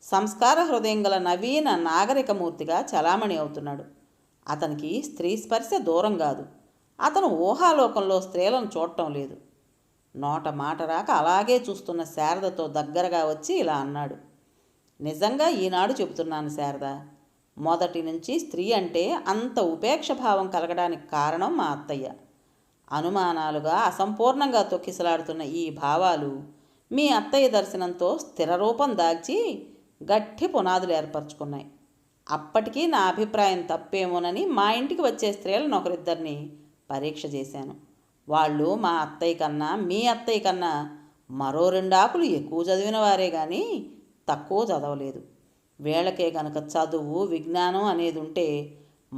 Speaker 1: సంస్కార హృదయం గల నవీన నాగరికమూర్తిగా చలామణి అవుతున్నాడు. అతనికి స్త్రీ స్పర్శ దూరం కాదు. అతను ఊహాలోకంలో స్త్రీలను చూడటం లేదు. నోట మాట రాక అలాగే చూస్తున్న శారదతో దగ్గరగా వచ్చి ఇలా అన్నాడు. నిజంగా ఈనాడు చెబుతున్నాను శారద, మొదటి నుంచి స్త్రీ అంటే అంత ఉపేక్షభావం కలగడానికి కారణం మా అత్తయ్య. అనుమానాలుగా అసంపూర్ణంగా తొక్కిసలాడుతున్న ఈ భావాలు మీ అత్తయ్య దర్శనంతో స్థిర రూపం దాల్చి గట్టి పునాదులు ఏర్పరచుకున్నాయి. అప్పటికీ నా అభిప్రాయం తప్పేమోనని మా ఇంటికి వచ్చే స్త్రీలను ఒకరిద్దరిని పరీక్ష చేశాను. వాళ్ళు మా అత్తయ్య కన్నా మీ అత్తయ్య కన్నా మరో 2 ఆకులు ఎక్కువ చదివిన వారే కానీ తక్కువ చదవలేదు. వీళ్ళకే గనక చదువు విజ్ఞానం అనేది ఉంటే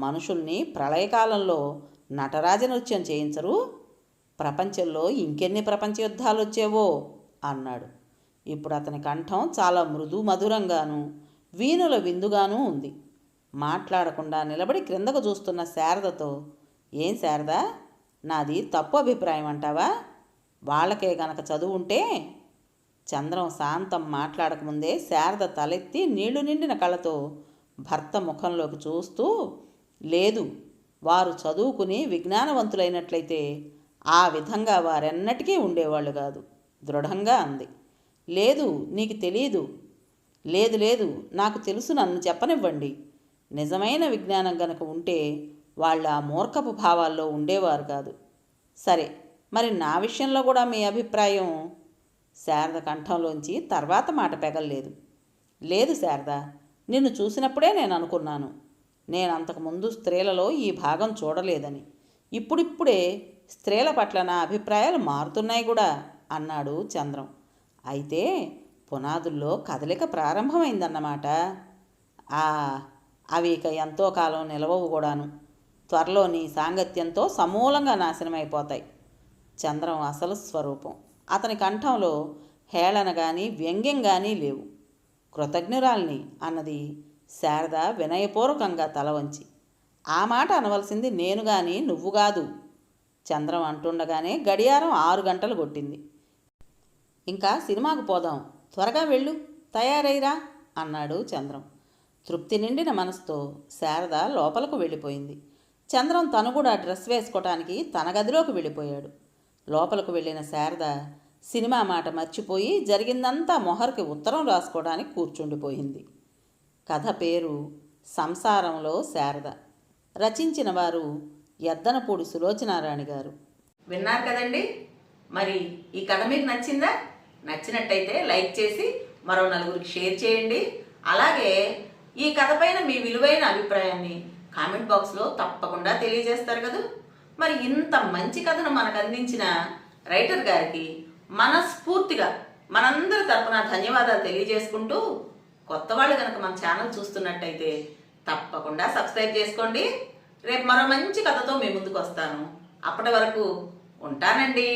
Speaker 1: మనుషుల్ని ప్రళయకాలంలో నటరాజ నృత్యం చేయించరు? ప్రపంచంలో ఇంకెన్ని ప్రపంచ యుద్ధాలు వచ్చేవో అన్నాడు. ఇప్పుడు అతని కంఠం చాలా మృదు మధురంగాను వీణుల విందుగానూ ఉంది. మాట్లాడకుండా నిలబడి క్రిందకు చూస్తున్న శారదతో, ఏం శారద, నాది తప్పు అభిప్రాయం అంటావా? వాళ్ళకే గనక చదువు ఉంటే. చంద్రం శాంతం మాట్లాడకముందే శారద తలెత్తి నీళ్లు నిండిన కళ్ళతో భర్త ముఖంలోకి చూస్తూ, లేదు, వారు చదువుకుని విజ్ఞానవంతులైనట్లయితే ఆ విధంగా వారెన్నటికీ ఉండేవాళ్ళు కాదు దృఢంగా అంది. లేదు, నీకు తెలియదు. లేదు లేదు, నాకు తెలుసు, నన్ను చెప్పనివ్వండి. నిజమైన విజ్ఞానం గనక ఉంటే వాళ్ళ మూర్ఖపు భావాల్లో ఉండేవారు కాదు. సరే, మరి నా విషయంలో కూడా మీ అభిప్రాయం? శారద కంఠంలోంచి తర్వాత మాట పెగల్లేదు. లేదు శారద, నిన్ను చూసినప్పుడే నేను అనుకున్నాను, నేను అంతకుముందు స్త్రీలలో ఈ భాగం చూడలేదని. ఇప్పుడిప్పుడే స్త్రీల పట్ల నా అభిప్రాయాలు మారుతున్నాయి కూడా అన్నాడు చంద్రం. అయితే పునాదుల్లో కదలిక ప్రారంభమైందన్నమాట. అవి ఇక ఎంతో కాలం నిలవవు కూడాను. త్వరలో నీ సాంగత్యంతో సమూలంగా నాశనమైపోతాయి. చంద్రం అసలు స్వరూపం. అతని కంఠంలో హేళన కానీ వ్యంగ్యం కానీ లేవు. కృతజ్ఞురాల్ని అన్నది శారద వినయపూర్వకంగా తల వంచి. ఆ మాట అనవలసింది నేను కానీ నువ్వు కాదు. చంద్రం అంటుండగానే గడియారం 6 గంటలు కొట్టింది. ఇంకా సినిమాకు పోదాం, త్వరగా వెళ్ళు, తయారైరా అన్నాడు చంద్రం. తృప్తి నిండిన మనసుతో శారద లోపలకు వెళ్ళిపోయింది. చంద్రం తను కూడా డ్రెస్ వేసుకోవటానికి తన గదిలోకి వెళ్ళిపోయాడు. లోపలకు వెళ్ళిన శారద సినిమా మాట మర్చిపోయి జరిగిందంతా మొహర్కి ఉత్తరం రాసుకోవడానికి కూర్చుండిపోయింది. కథ పేరు సంసారంలో శారద. రచించిన వారు ఎద్దనపూడి సులోచనారాణి గారు. విన్నారు కదండి. మరి ఈ కథ మీకు నచ్చిందా? నచ్చినట్టయితే లైక్ చేసి మరో నలుగురికి షేర్ చేయండి. అలాగే ఈ కథ పైన మీ విలువైన అభిప్రాయాన్ని కామెంట్ బాక్స్లో తప్పకుండా తెలియజేస్తారు కదా. మరి ఇంత మంచి కథను మనకు అందించిన రైటర్ గారికి మనస్ఫూర్తిగా మనందరి తరపున ధన్యవాదాలు తెలియజేసుకుంటూ, కొత్త వాళ్ళు కనుక మన ఛానల్ చూస్తున్నట్టయితే తప్పకుండా సబ్స్క్రైబ్ చేసుకోండి. రేపు మరో మంచి కథతో మీ ముందుకు వస్తాను. అప్పటి వరకు ఉంటానండి.